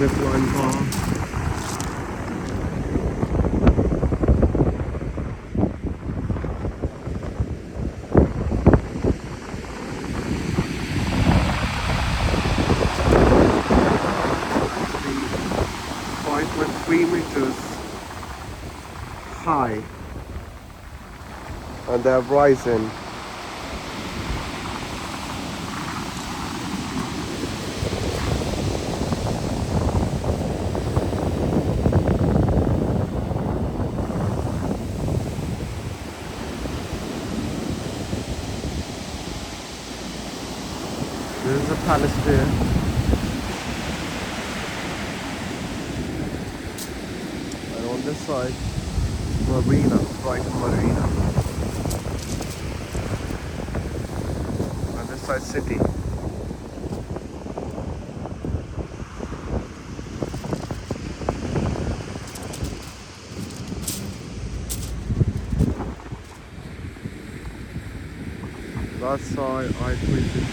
zipline bar. The 5.3 meters high, and they're rising. This is the Palace Pier. And on this side, Marina, Brighton Marina. And this side, city. That side, I tweeted.